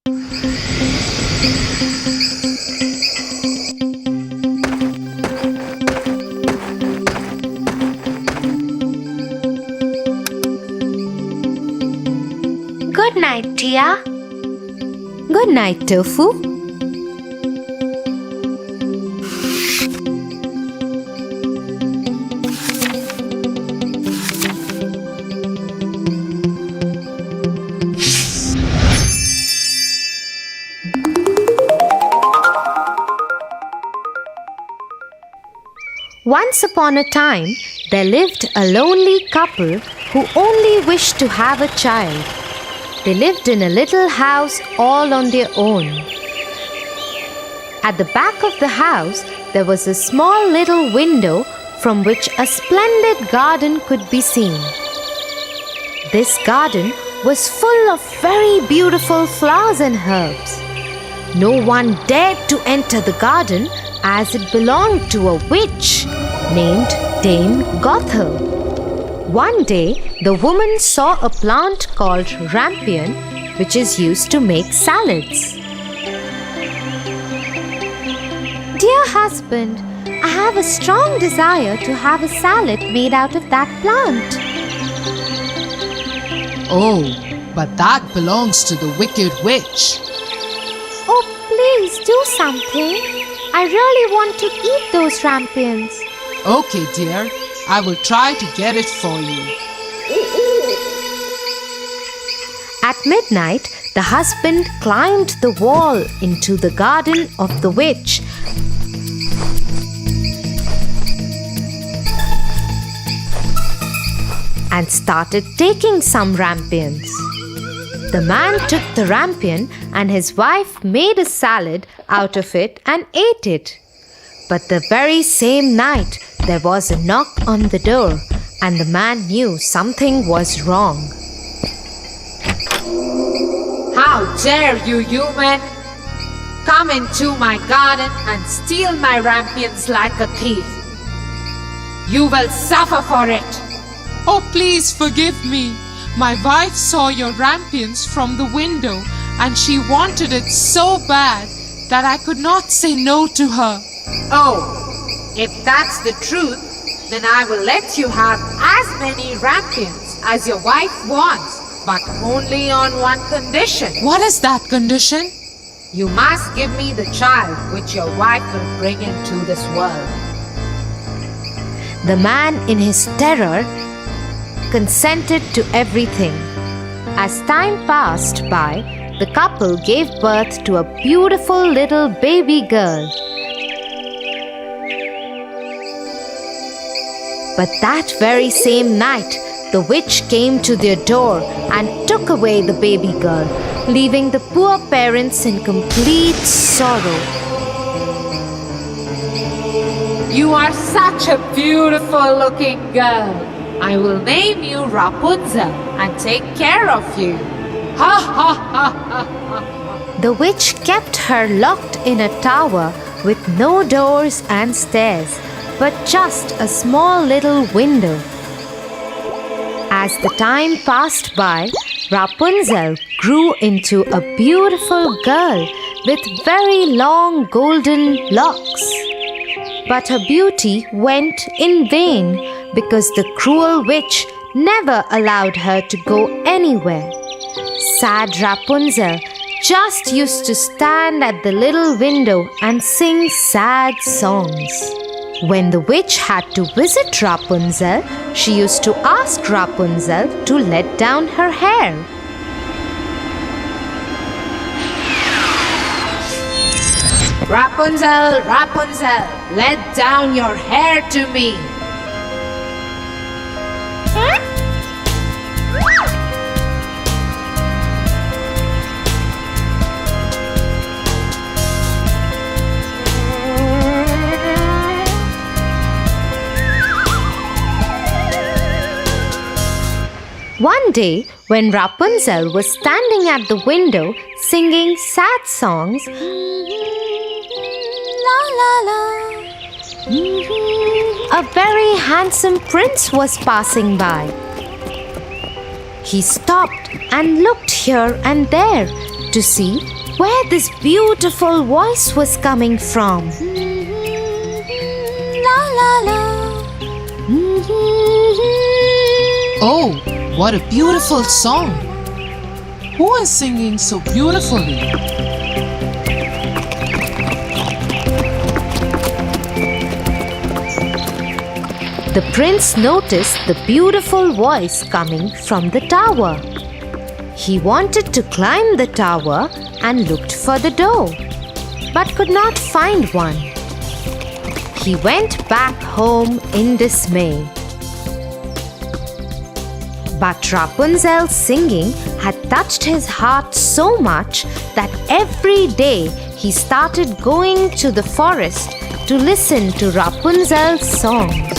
Good night, Tia. Good night, Tofu. Once upon a time, there lived a lonely couple who only wished to have a child. They lived in a little house all on their own. At the back of the house, there was a small little window from which a splendid garden could be seen. This garden was full of very beautiful flowers and herbs. No one dared to enter the garden as it belonged to a witch named Dame Gothel. One day, the woman saw a plant called rampion, which is used to make salads. Dear husband, I have a strong desire to have a salad made out of that plant. Oh, but that belongs to the wicked witch. Oh, please do something. I really want to eat those rampions. Okay, dear, I will try to get it for you. At midnight, the husband climbed the wall into the garden of the witch and started taking some rampions. The man took the rampion and his wife made a salad out of it and ate it. But the very same night, there was a knock on the door and the man knew something was wrong. How dare you, human! Come into my garden and steal my rampions like a thief. You will suffer for it. Oh, please forgive me. My wife saw your rampions from the window and she wanted it so bad that I could not say no to her. Oh, if that's the truth, then I will let you have as many rampions as your wife wants, but only on one condition. What is that condition? You must give me the child which your wife will bring into this world. The man, in his terror, consented to everything. As time passed by, the couple gave birth to a beautiful little baby girl. But that very same night, the witch came to their door and took away the baby girl, leaving the poor parents in complete sorrow. You are such a beautiful looking girl. I will name you Rapunzel and take care of you. Ha ha ha ha ha. The witch kept her locked in a tower with no doors and stairs, but just a small little window. As the time passed by, Rapunzel grew into a beautiful girl with very long golden locks. But her beauty went in vain because the cruel witch never allowed her to go anywhere. Sad Rapunzel just used to stand at the little window and sing sad songs. When the witch had to visit Rapunzel, she used to ask Rapunzel to let down her hair. Rapunzel, Rapunzel, let down your hair to me. One day, when Rapunzel was standing at the window singing sad songs, la la la, a very handsome prince was passing by. He stopped and looked here and there, to see where this beautiful voice was coming from. La la la. Oh, what a beautiful song! Who is singing so beautifully? The prince noticed the beautiful voice coming from the tower. He wanted to climb the tower and looked for the door, but could not find one. He went back home in dismay. But Rapunzel's singing had touched his heart so much that every day he started going to the forest to listen to Rapunzel's songs.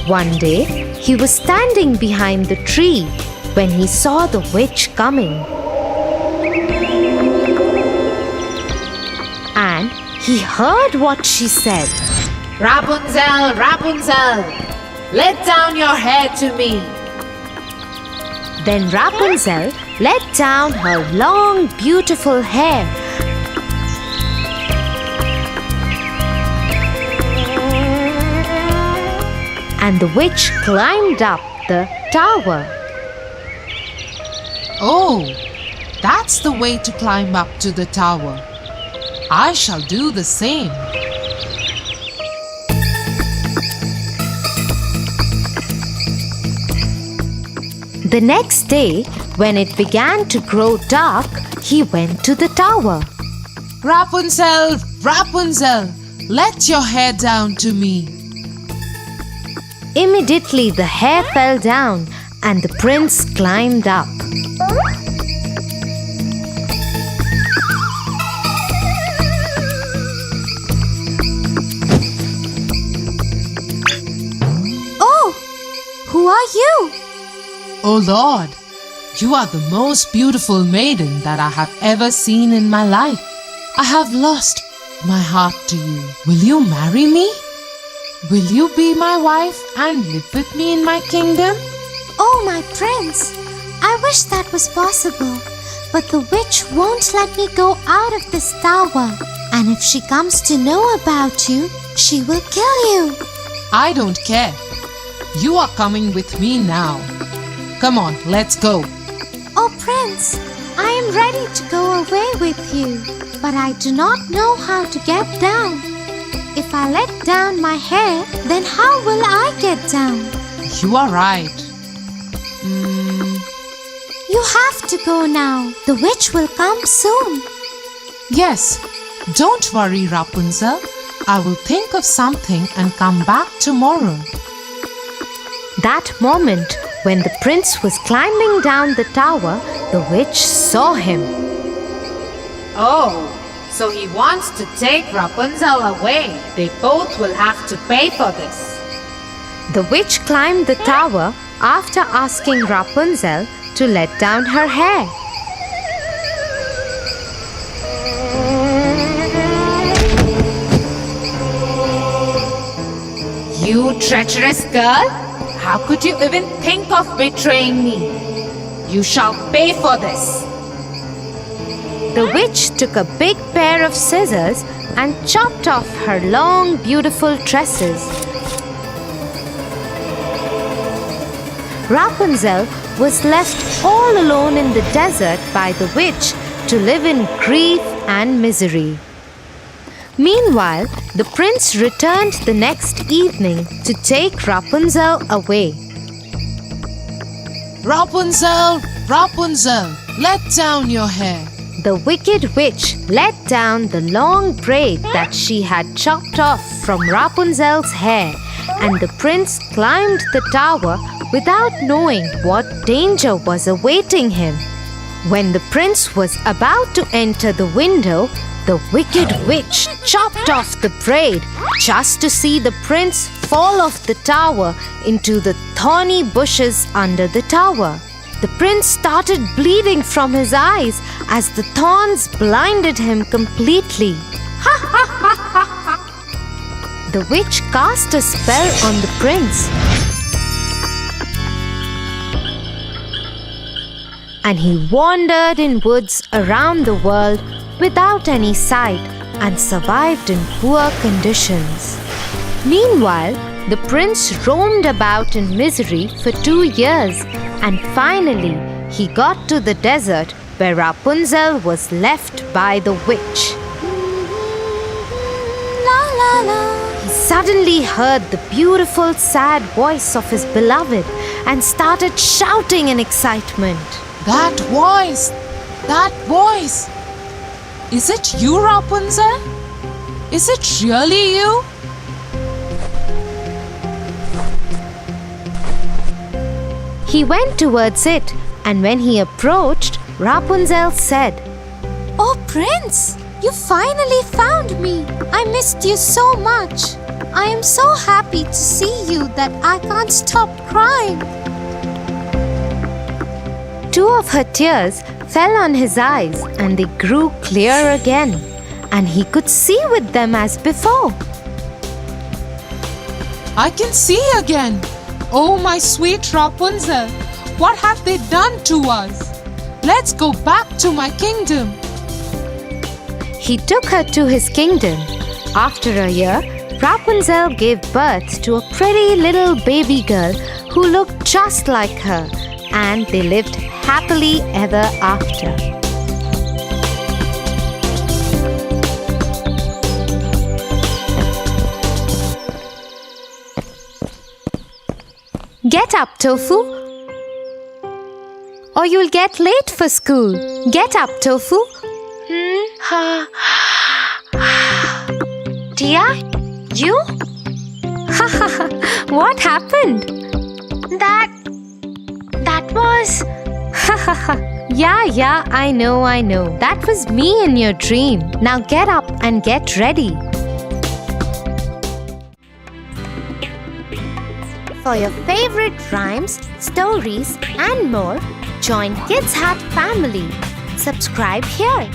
One day, he was standing behind the tree when he saw the witch coming. And he heard what she said. Rapunzel, Rapunzel, let down your hair to me. Then Rapunzel let down her long, beautiful hair. And the witch climbed up the tower. Oh, that's the way to climb up to the tower. I shall do the same. The next day, when it began to grow dark, he went to the tower. Rapunzel, Rapunzel, let your hair down to me. Immediately the hair fell down and the prince climbed up. Oh, who are you? Oh Lord, you are the most beautiful maiden that I have ever seen in my life. I have lost my heart to you. Will you marry me? Will you be my wife and live with me in my kingdom? Oh, my prince, I wish that was possible. But the witch won't let me go out of this tower. And if she comes to know about you, she will kill you. I don't care. You are coming with me now. Come on, let's go. Oh, prince, I am ready to go away with you. But I do not know how to get down. If I let down my hair, then how will I get down? You are right. You have to go now. The witch will come soon. Yes, don't worry, Rapunzel. I will think of something and come back tomorrow. That moment, when the prince was climbing down the tower, the witch saw him. Oh, so he wants to take Rapunzel away. They both will have to pay for this. The witch climbed the tower after asking Rapunzel to let down her hair. You treacherous girl! How could you even think of betraying me? You shall pay for this. The witch took a big pair of scissors and chopped off her long, beautiful tresses. Rapunzel was left all alone in the desert by the witch to live in grief and misery. Meanwhile, the prince returned the next evening to take Rapunzel away. Rapunzel, Rapunzel, let down your hair. The wicked witch let down the long braid that she had chopped off from Rapunzel's hair, and the prince climbed the tower without knowing what danger was awaiting him. When the prince was about to enter the window, the wicked witch chopped off the braid just to see the prince fall off the tower into the thorny bushes under the tower. The prince started bleeding from his eyes as the thorns blinded him completely. The witch cast a spell on the prince. and he wandered in woods around the world without any sight and survived in poor conditions. Meanwhile, the prince roamed about in misery for 2 years, and finally he got to the desert where Rapunzel was left by the witch. La la la. He suddenly heard the beautiful, sad voice of his beloved and started shouting in excitement. That voice! That voice! Is it you, Rapunzel? Is it really you? He went towards it, and when he approached, Rapunzel said, Oh, Prince, you finally found me. I missed you so much. I am so happy to see you that I can't stop crying. 2 of her tears fell on his eyes, and they grew clear again, and he could see with them as before. I can see again. Oh, my sweet Rapunzel, what have they done to us? Let's go back to my kingdom. He took her to his kingdom. After a year, Rapunzel gave birth to a pretty little baby girl who looked just like her, and they lived happily ever after. Get up, Tofu, or you'll get late for school. Get up, Tofu. Tia, you? What happened? That was... Yeah, I know. That was me in your dream. Now get up and get ready. For your favorite rhymes, stories and more, join Kids Hut family. Subscribe here.